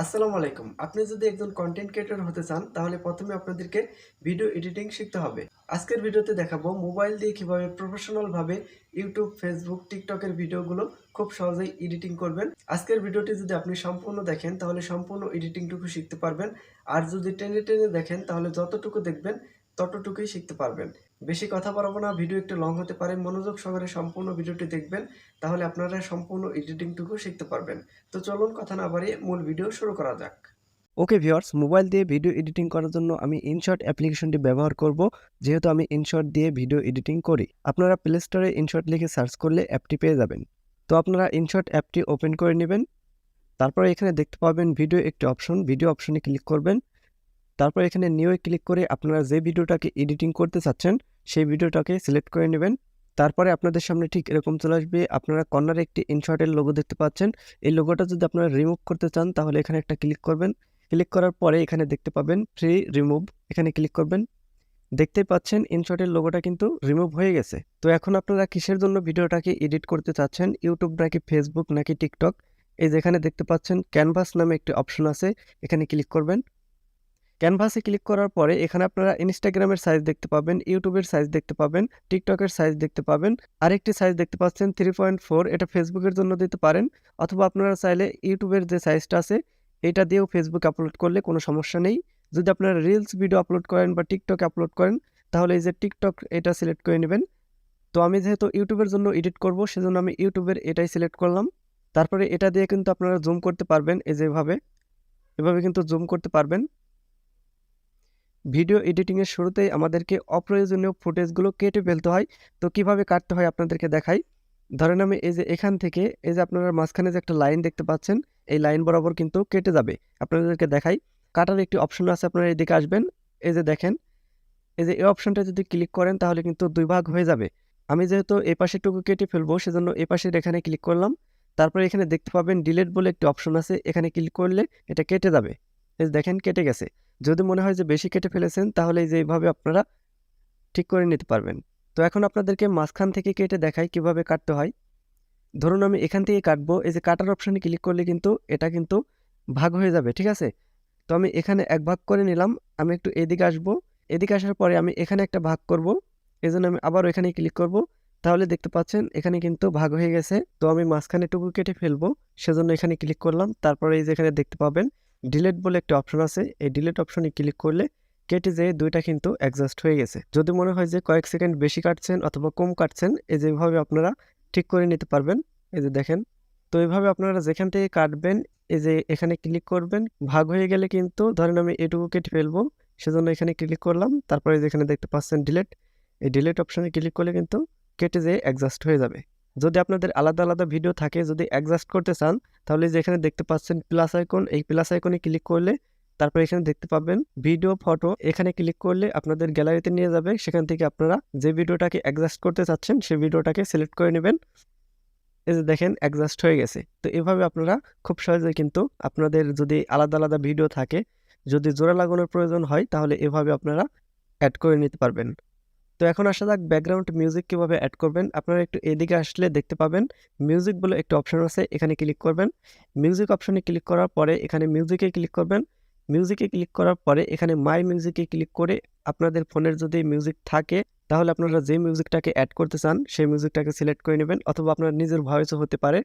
আসসালামু আলাইকুম। আপনি যদি একজন কনটেন্ট ক্রিয়েটর হতে চান, তাহলে প্রথমে আপনাদেরকে ভিডিও এডিটিং শিখতে হবে। আজকের ভিডিওতে দেখাবো মোবাইল দিয়ে কিভাবে প্রফেশনাল ভাবে YouTube, Facebook, TikTok এর ভিডিওগুলো খুব সহজেই এডিটিং করবেন। আজকের ভিডিওটি যদি আপনি সম্পূর্ণ দেখেন, তাহলে সম্পূর্ণ এডিটিংটুকু শিখতে পারবেন। আর যদি টেনে, টেনে দেখেন, তাহলে যতটুকু দেখবেন ততটুকুই শিখতে পারবেন। বেশি কথা বাড়াবো না, ভিডিও একটু লং হতে পারে। মনোযোগ সহকারে সম্পূর্ণ ভিডিওটি দেখবেন, তাহলে আপনারা সম্পূর্ণ এডিটিংটুকু শিখতে পারবেন। তো চলুন কথা না বাড়িয়ে মূল ভিডিও শুরু করা যাক। ওকে ভিউয়ার্স, মোবাইল দিয়ে ভিডিও এডিটিং করার জন্য আমি ইনশট অ্যাপ্লিকেশনটি ব্যবহার করব, যেহেতু আমি ইনশট দিয়ে ভিডিও এডিটিং করি। আপনারা প্লে স্টোরে ইনশট লিখে সার্চ করলে অ্যাপটি পেয়ে যাবেন। তো আপনারা ইনশট অ্যাপটি ওপেন করে নেবেন। তারপরে এখানে দেখতে পাবেন ভিডিও একটি অপশন, ভিডিও অপশনে ক্লিক করবেন। তারপর এখানে নিউয়ে ক্লিক করে আপনারা যে ভিডিওটাকে এডিটিং করতে চাচ্ছেন সেই ভিডিওটাকে সিলেক্ট করে নেবেন। তারপরে আপনাদের সামনে ঠিক এরকম চলে আসবে। আপনারা কর্নারে একটি ইনশটের লোগো দেখতে পাচ্ছেন। এই লোগোটা যদি আপনারা রিমুভ করতে চান, তাহলে এখানে একটা ক্লিক করবেন। ক্লিক করার পরে এখানে দেখতে পাবেন ফ্রি রিমুভ, এখানে ক্লিক করবেন। দেখতেই পাচ্ছেন ইনশটের লোগোটা কিন্তু রিমুভ হয়ে গেছে। তো এখন আপনারা কিসের জন্য ভিডিওটাকে এডিট করতে চাচ্ছেন, ইউটিউব নাকি ফেসবুক নাকি টিকটক? এই যেখানে দেখতে পাচ্ছেন ক্যানভাস নামে একটি অপশন আছে, এখানে ক্লিক করবেন। ক্যানভাসে ক্লিক করার পরে এখানে আপনারা ইনস্টাগ্রামের সাইজ দেখতে পাবেন, ইউটিউবের সাইজ দেখতে পাবেন, টিকটকের সাইজ দেখতে পাবেন। আরেকটি সাইজ দেখতে পাচ্ছেন 3.4, এটা ফেসবুকের জন্য দিতে পারেন, অথবা আপনারা চাইলে ইউটিউবের যে সাইজটা আছে এটা দিয়েও ফেসবুকে আপলোড করলে কোনো সমস্যা নেই। যদি আপনারা রিলস ভিডিও আপলোড করেন বা টিকটকে আপলোড করেন, তাহলে এই যে টিকটক এটা সিলেক্ট করে নেবেন। তো আমি যেহেতু ইউটিউবের জন্য এডিট করব, সেজন্য আমি ইউটিউবের এটাই সিলেক্ট করলাম। তারপরে এটা দিয়ে কিন্তু আপনারা জুম করতে পারবেন, এই যেভাবে এভাবে কিন্তু জুম করতে পারবেন। ভিডিও এডিটিংয়ের শুরুতেই আমাদেরকে অপ্রয়োজনীয় ফুটেজগুলো কেটে ফেলতে হয়। তো কিভাবে কাটতে হয় আপনাদেরকে দেখাই। ধরেন আমি এই যে এখান থেকে এই যে আপনারা মাঝখানে যে একটা লাইন দেখতে পাচ্ছেন, এই লাইন বরাবর কিন্তু কেটে যাবে। আপনাদেরকে দেখাই, কাটার একটি অপশন আছে, আপনারা এদিকে আসবেন। এই যে দেখেন, এই যে এই অপশনটা যদি ক্লিক করেন তাহলে কিন্তু দুই ভাগ হয়ে যাবে। আমি যেহেতু এই পাশেরটুকু কেটে ফেলবো, সেজন্য এই পাশের এখানে ক্লিক করলাম। তারপরে এখানে দেখতে পাবেন ডিলিট বলে একটি অপশন আছে, এখানে ক্লিক করলে এটা কেটে যাবে। এই যে দেখেন কেটে গেছে। যদি মনে হয় যে বেশি কেটে ফেলেছেন, তাহলে এই যে এইভাবে আপনারা ঠিক করে নিতে পারবেন। তো এখন আপনাদেরকে মাঝখান থেকে কেটে দেখাই কিভাবে কাটতে হয়। ধরুন আমি এখান থেকে কাটবো, এই যে কাটার অপশনে ক্লিক করলে কিন্তু এটা কিন্তু ভাগ হয়ে যাবে, ঠিক আছে? তো আমি এখানে এক ভাগ করে নিলাম। আমি একটু এদিকে আসবো। এদিকে আসার পরে আমি এখানে একটা ভাগ করব। এজন্য আমি আবার এখানে ক্লিক করব। তাহলে দেখতে পাচ্ছেন এখানে কিন্তু ভাগ হয়ে গেছে। তো আমি মাঝখানে টুকু কেটে ফেলবো, সেজন্য এখানে ক্লিক করলাম। তারপরে এই যে এখানে দেখতে পাবেন ডিলিট বলে একটা অপশন আছে, এই ডিলিট অপশনে ক্লিক করলে কেটে যেয়ে দুইটা কিন্তু অ্যাডজাস্ট হয়ে গেছে। যদি মনে হয় যে কয়েক সেকেন্ড বেশি কাটছেন অথবা কম কাটছেন, এই যেভাবে আপনারা ঠিক করে নিতে পারবেন। এই যে দেখেন। তো এইভাবে আপনারা যেখান থেকে কাটবেন, এই যে এখানে ক্লিক করবেন। ভাগ হয়ে গেলে কিন্তু ধরেন আমি এটুকু কেটে ফেলবো, সেজন্য এখানে ক্লিক করলাম। তারপরে যেখানে দেখতে পাচ্ছেন ডিলিট, এই ডিলিট অপশনে ক্লিক করলে কিন্তু কেটে যেয়ে অ্যাডজাস্ট হয়ে যাবে। যদি আপনাদের আলাদা আলাদা ভিডিও থাকে, যদি অ্যাডজাস্ট করতে চান, তাহলে যেখানে দেখতে পাচ্ছেন প্লাস আইকন, এই প্লাস আইকনে ক্লিক করলে তারপরে এখানে দেখতে পাবেন ভিডিও ফটো, এখানে ক্লিক করলে আপনাদের গ্যালারিতে নিয়ে যাবে। সেখান থেকে আপনারা যে ভিডিওটাকে অ্যাডজাস্ট করতে চাচ্ছেন সেই ভিডিওটাকে সিলেক্ট করে নেবেন। এই যে দেখেন অ্যাডজাস্ট হয়ে গেছে। তো এভাবে আপনারা খুব সহজে কিন্তু আপনাদের যদি আলাদা আলাদা ভিডিও থাকে, যদি জোড়া লাগানোর প্রয়োজন হয়, তাহলে এভাবে আপনারা অ্যাড করে নিতে পারবেন। তো এখন আসা যাক ব্যাকগ্রাউন্ড মিউজিক কিভাবে অ্যাড করবেন। আপনারা একটু এদিকে আসলে দেখতে পাবেন মিউজিক বলে একটা অপশন আছে, এখানে ক্লিক করবেন। মিউজিক অপশনে ক্লিক করার পরে এখানে মিউজিকে ক্লিক করবেন। মিউজিকে ক্লিক করার পরে এখানে মাই মিউজিকে ক্লিক করে আপনাদের ফোনের যদি মিউজিক থাকে, তাহলে আপনারা যে মিউজিকটাকে অ্যাড করতে চান সেই মিউজিকটাকে সিলেক্ট করে নেবেন, অথবা আপনার নিজের ভয়েসও হতে পারে।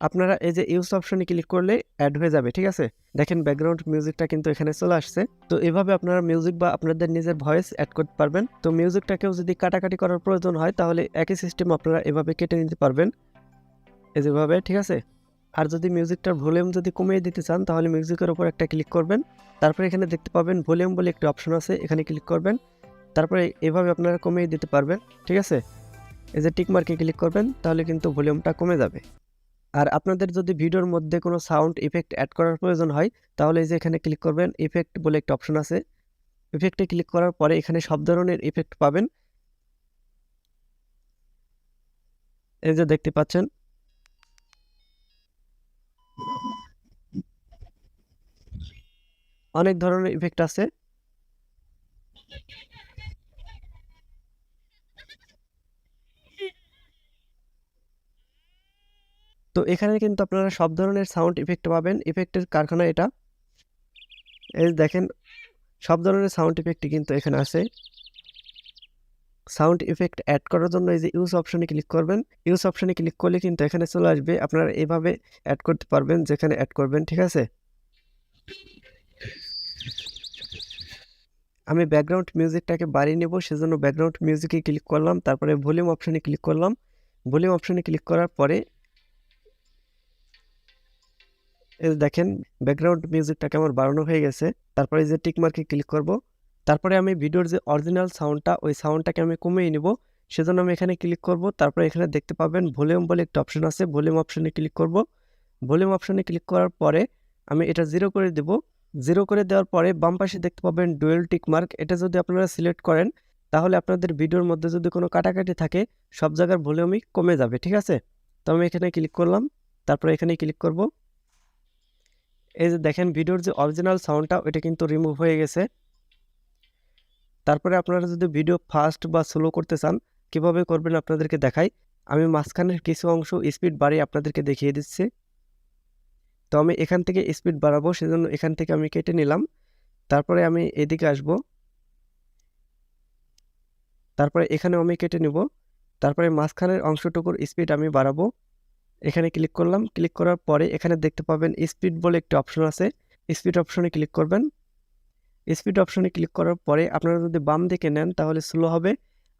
আপনারা এই যে ইউজ অপশনে ক্লিক করলে অ্যাড হয়ে যাবে, ঠিক আছে? দেখেন ব্যাকগ্রাউন্ড মিউজিকটা কিন্তু এখানে চলে আসছে। তো এভাবে আপনারা মিউজিক বা আপনাদের নিজের ভয়েস অ্যাড করতে পারবেন। তো মিউজিকটাকেও যদি কাটাকাটি করার প্রয়োজন হয়, তাহলে একই সিস্টেম আপনারা এভাবে কেটে নিতে পারবেন, এই যেভাবে, ঠিক আছে? আর যদি মিউজিকটার ভলিউম যদি কমিয়ে দিতে চান, তাহলে মিউজিকের উপর একটা ক্লিক করবেন। তারপরে এখানে দেখতে পাবেন ভলিউম বলে একটা অপশন আছে, এখানে ক্লিক করবেন। তারপরে এভাবে আপনারা কমিয়ে দিতে পারবেন, ঠিক আছে? এই যে টিক মার্কে ক্লিক করবেন, তাহলে কিন্তু ভলিউমটা কমে যাবে। আর আপনাদের যদি ভিডিওর মধ্যে কোনো সাউন্ড ইফেক্ট অ্যাড করার প্রয়োজন হয়, তাহলে এই যে এখানে ক্লিক করবেন, ইফেক্ট বলে একটা অপশন আছে। ইফেক্টে ক্লিক করার পরে এখানে সব ধরনের ইফেক্ট পাবেন, এই যে দেখতে পাচ্ছেন। অনেক ধরনের ইফেক্ট আছে। তো এখানে কিন্তু আপনারা সব ধরনের সাউন্ড ইফেক্ট পাবেন, ইফেক্টের কারখানা এটা। এই দেখেন সব ধরনের সাউন্ড ইফেক্টই কিন্তু এখানে আছে। সাউন্ড ইফেক্ট অ্যাড করার জন্য এই যে ইউজ অপশনে ক্লিক করবেন। ইউজ অপশনে ক্লিক করলে কিন্তু এখানে চলে আসবে, আপনারা এভাবে অ্যাড করতে পারবেন যেখানে অ্যাড করবেন, ঠিক আছে। আমি ব্যাকগ্রাউন্ড মিউজিকটাকে বাড়িয়ে নেব, সেজন্য ব্যাকগ্রাউন্ড মিউজিকে ক্লিক করলাম, তারপরে ভলিউম অপশনে ক্লিক করলাম। ভলিউম অপশনে ক্লিক করার পরে এই দেখেন ব্যাকগ্রাউন্ড মিউজিকটাকে আমার বাড়ানো হয়ে গেছে। তারপরে এই যে টিক মার্কে ক্লিক করব। তারপরে আমি ভিডিওর যে অরিজিনাল সাউন্ডটা, ওই সাউন্ডটাকে আমি কমিয়ে নিব, সেজন্য আমি এখানে ক্লিক করব। তারপরে এখানে দেখতে পাবেন ভলিউম বলে একটা অপশন আছে, ভলিউম অপশনে ক্লিক করব। ভলিউম অপশনে ক্লিক করার পরে আমি এটা 0 করে দেব। 0 করে দেওয়ার পরে বাম পাশে দেখতে পাবেন ডুয়েল টিক মার্ক, এটা যদি আপনারা সিলেক্ট করেন তাহলে আপনাদের ভিডিওর মধ্যে যদি কোনো কাটাকাটি থাকে সব জায়গার ভলিউমই কমে যাবে, ঠিক আছে। তো আমি এখানে ক্লিক করলাম, তারপরে এখানে ক্লিক করব। এই যে দেখেন ভিডিওর যে অরিজিনাল সাউন্ডটা ওইটা কিন্তু রিমুভ হয়ে গেছে। তারপরে আপনারা যদি ভিডিও ফাস্ট বা স্লো করতে চান কিভাবে করবেন আপনাদেরকে দেখাই। আমি মাঝখানের কিছু অংশ স্পিড বাড়িয়ে আপনাদেরকে দেখিয়ে দিচ্ছি। তো আমি এখান থেকে স্পিড বাড়াবো, সেজন্য এখান থেকে আমি কেটে নিলাম। তারপরে আমি এদিকে আসব, তারপরে এখানেও আমি কেটে নিব। তারপরে মাঝখানের অংশটুকুর স্পিড আমি বাড়াবো। এখানে ক্লিক করলাম, ক্লিক করার পরে এখানে দেখতে পাবেন স্পিড বলে একটা অপশন আছে, স্পিড অপশনে ক্লিক করবেন। স্পিড অপশনে ক্লিক করার পরে আপনারা যদি বাম দিকে নেন তাহলে স্লো হবে,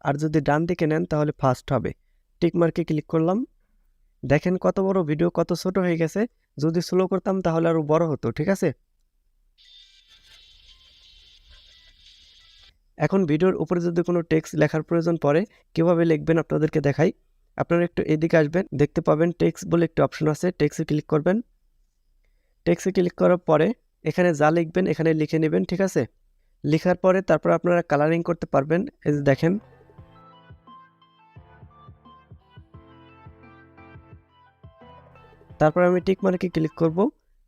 আর যদি ডান দিকে নেন তাহলে ফাস্ট হবে। টিক মার্কে ক্লিক করলাম। দেখেন কত বড় ভিডিও কত ছোট হয়ে গেছে, যদি স্লো করতাম তাহলে আরো বড় হতো, ঠিক আছে। এখন ভিডিওর উপরে যদি কোনো টেক্সট লেখার প্রয়োজন পড়ে কিভাবে লিখবেন আপনাদেরকে দেখাই। আপনারা একটু এদিকে আসবেন, দেখতে পাবেন টেক্সট বলে একটা অপশন আছে, টেক্সটে ক্লিক করবেন। টেক্সটে ক্লিক করার পরে এখানে যা লিখবেন এখানে লিখে নেবেন, ঠিক আছে। লেখার পরে তারপর আপনারা কালারিং করতে পারবেন, এই যে দেখেন। তারপর আমি টিক মার্কে ক্লিক করব।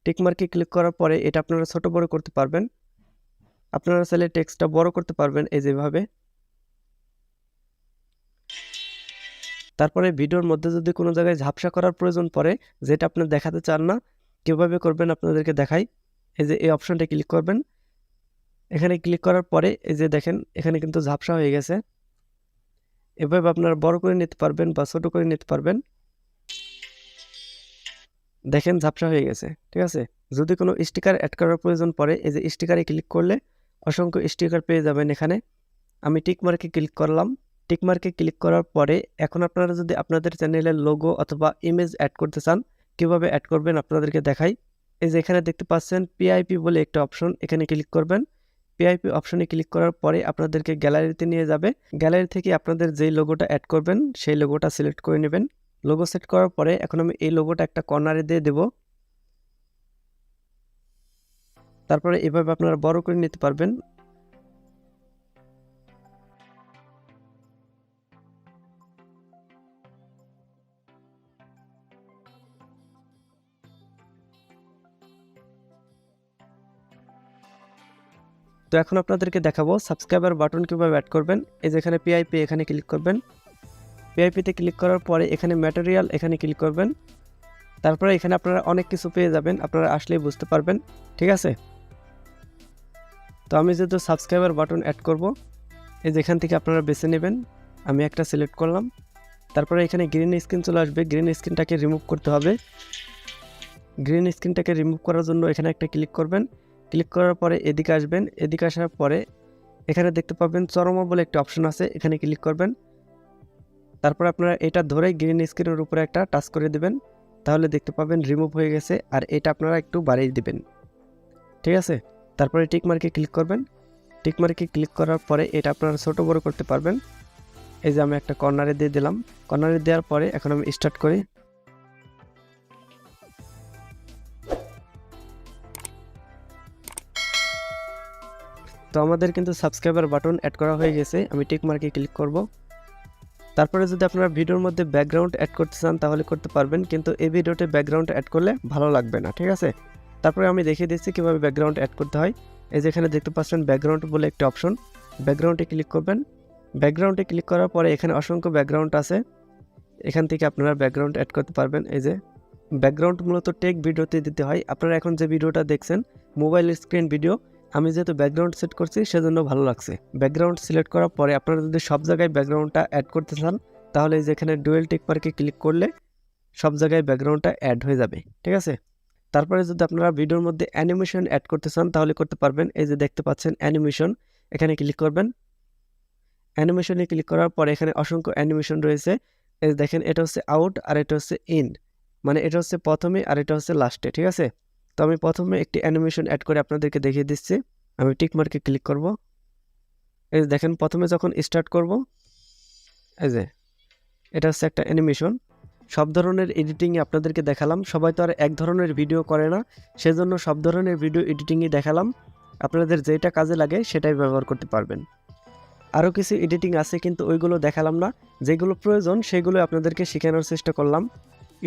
টিক মার্কে ক্লিক করার পরে এটা আপনারা ছোট বড় করতে পারবেন। আপনারা চাইলে টেক্সটটা বড় করতে পারবেন এই যেভাবে। তারপরে ভিডিওর মধ্যে যদি কোনো জায়গায় ঝাপসা করার প্রয়োজন পড়ে যেটা আপনি দেখাতে চান না, কিভাবে করবেন আপনাদেরকে দেখাই। এই যে এই অপশনটা ক্লিক করবেন। এখানে ক্লিক করার পরে এই যে দেখেন এখানে কিন্তু ঝাপসা হয়ে গেছে। এভাবে আপনারা বড় করে নিতে পারবেন বা ছোট করে নিতে পারবেন। দেখেন ঝাপসা হয়ে গেছে, ঠিক আছে। যদি কোনো স্টিকার অ্যাড করার প্রয়োজন পড়ে এই যে স্টিকারে ক্লিক করলে অসংখ্য স্টিকার পেয়ে যাবেন এখানে। আমি টিক মার্কে ক্লিক করলাম। টিক মার্কে ক্লিক করার পরে এখন আপনারা যদি আপনাদের চ্যানেলের লোগো অথবা ইমেজ অ্যাড করতে চান কিভাবে অ্যাড করবেন আপনাদেরকে দেখাই। এই যে এখানে দেখতে পাচ্ছেন পিআইপি বলে একটা অপশন, এখানে ক্লিক করবেন। পিআইপি অপশনে ক্লিক করার পরে আপনাদেরকে গ্যালারিতে নিয়ে যাবে। গ্যালারি থেকে আপনাদের যেই লোগোটা অ্যাড করবেন সেই লোগোটা সিলেক্ট করে নেবেন। লোগো সেট করার পরে এখন আমি এই লোগোটা একটা কর্নারে দিয়ে দেব। তারপরে এভাবে আপনারা বড় করে নিতে পারবেন। তো এখন আপনাদেরকে দেখাবো সাবস্ক্রাইবার বাটন কিভাবে অ্যাড করবেন। এই যেখানে পিআইপি এখানে ক্লিক করবেন। পিআইপিতে ক্লিক করার পরে এখানে ম্যাটেরিয়াল এখানে ক্লিক করবেন। তারপরে এখানে আপনারা অনেক কিছু পেয়ে যাবেন, আপনারা আসলেই বুঝতে পারবেন, ঠিক আছে। তো আমি যেহেতু সাবস্ক্রাইবার বাটন অ্যাড করব, এই যেখান থেকে আপনারা বেছে নেবেন। আমি একটা সিলেক্ট করলাম। তারপরে এখানে গ্রিন স্ক্রিন চলে আসবে, গ্রিন স্ক্রিনটাকে রিমুভ করতে হবে। গ্রিন স্ক্রিনটাকে রিমুভ করার জন্য এখানে একটা ক্লিক করবেন। ক্লিক করার পরে এদিকে আসবেন, এদিকে আসার পরে এখানে দেখতে পাবেন চরমা বলে একটা অপশন আছে, এখানে ক্লিক করবেন। তারপর আপনারা এটা ধরে গ্রিন স্ক্রিনের উপরে একটা টাচ করে দিবেন, তাহলে দেখতে পাবেন রিমুভ হয়ে গেছে। আর এটা আপনারা একটু বাড়িয়ে দিবেন, ঠিক আছে। তারপরে টিক মার্কে ক্লিক করবেন। টিক মার্কে ক্লিক করার পরে এটা আপনারা ছোট বড় করতে পারবেন। এই যে আমি একটা কর্নারে দিয়ে দিলাম। কর্নারে দেওয়ার পরে এখন আমি স্টার্ট করি। তো আমাদের কিন্তু সাবস্ক্রাইবার বাটন অ্যাড করা হয়ে গেছে। আমি টিক মার্কে ক্লিক করব। তারপরে যদি আপনারা ভিডিওর মধ্যে ব্যাকগ্রাউন্ড অ্যাড করতে চান তাহলে করতে পারবেন, কিন্তু এই ভিডিওতে ব্যাকগ্রাউন্ড অ্যাড করলে ভালো লাগবে না, ঠিক আছে। তারপরে আমি দেখিয়ে দিচ্ছি কিভাবে ব্যাকগ্রাউন্ড অ্যাড করতে হয়। এই যেখানে দেখতে পাচ্ছেন ব্যাকগ্রাউন্ড বলে একটা অপশন, ব্যাকগ্রাউন্ডে ক্লিক করবেন। ব্যাকগ্রাউন্ডে ক্লিক করার পরে এখানে অসংখ্য ব্যাকগ্রাউন্ড আছে, এখান থেকে আপনারা ব্যাকগ্রাউন্ড অ্যাড করতে পারবেন। এই যে ব্যাকগ্রাউন্ড মূলত টেক ভিডিওতে দিতে হয়। আপনারা এখন যে ভিডিওটা দেখছেন মোবাইল স্ক্রিন ভিডিও। আমি যেহেতু ব্যাকগ্রাউন্ড সেট করছি সেজন্য ভালো লাগছে। ব্যাকগ্রাউন্ড সিলেক্ট করার পরে আপনারা যদি সব জায়গায় ব্যাকগ্রাউন্ডটা অ্যাড করতে চান তাহলে যেখানে ডুয়েল টিক মার্কে ক্লিক করলে সব জায়গায় ব্যাকগ্রাউন্ডটা অ্যাড হয়ে যাবে, ঠিক আছে। তারপরে যদি আপনারা ভিডিওর মধ্যে অ্যানিমেশন অ্যাড করতে চান তাহলে করতে পারবেন। এই যে দেখতে পাচ্ছেন অ্যানিমেশন, এখানে ক্লিক করবেন। অ্যানিমেশনে ক্লিক করার পরে এখানে অসংখ্য অ্যানিমেশন রয়েছে। এই দেখেন এটা হচ্ছে আউট আর এটা হচ্ছে ইন, মানে এটা হচ্ছে প্রথমে আর এটা হচ্ছে লাস্টে, ঠিক আছে। তো আমি প্রথমে একটি অ্যানিমেশন অ্যাড করে আপনাদেরকে দেখিয়ে দিচ্ছি। আমি টিক মার্কে ক্লিক করব। এই যে দেখেন প্রথমে যখন স্টার্ট করব, এই যে এটা হচ্ছে একটা অ্যানিমেশন। সব ধরনের এডিটিংয়ে আপনাদেরকে দেখালাম। সবাই তো আর এক ধরনের ভিডিও করে না, সেজন্য সব ধরনের ভিডিও এডিটিংই দেখালাম। আপনাদের যেটা কাজে লাগে সেটাই ব্যবহার করতে পারবেন। আরও কিছু এডিটিং আছে কিন্তু ওইগুলো দেখালাম না, যেগুলো প্রয়োজন সেগুলো আপনাদেরকে শেখানোর চেষ্টা করলাম।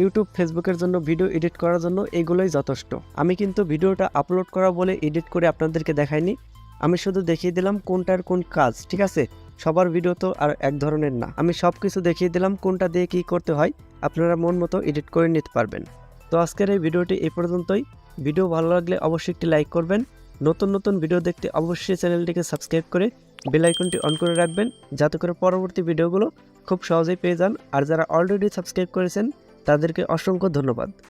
ইউটিউব ফেসবুকের জন্য ভিডিও এডিট করার জন্য এগুলোই যথেষ্ট। আমি কিন্তু ভিডিওটা আপলোড করা বলে এডিট করে আপনাদেরকে দেখাইনি, আমি শুধু দেখিয়ে দিলাম কোনটার কোন কাজ, ঠিক আছে। সবার ভিডিও তো আর এক ধরনের না, আমি সব কিছু দেখিয়ে দিলাম কোনটা দিয়ে কী করতে হয়, আপনারা মন মতো এডিট করে নিতে পারবেন। তো আজকের এই ভিডিওটি এই পর্যন্তই। ভিডিও ভালো লাগলে অবশ্যই একটি লাইক করবেন। নতুন নতুন ভিডিও দেখতে অবশ্যই চ্যানেলটিকে সাবস্ক্রাইব করে বেল আইকনটি অন করে রাখবেন, যাতে করে পরবর্তী ভিডিওগুলো খুব সহজেই পেয়ে যান। আর যারা অলরেডি সাবস্ক্রাইব করেছেন তাদেরকে অসংখ্য ধন্যবাদ।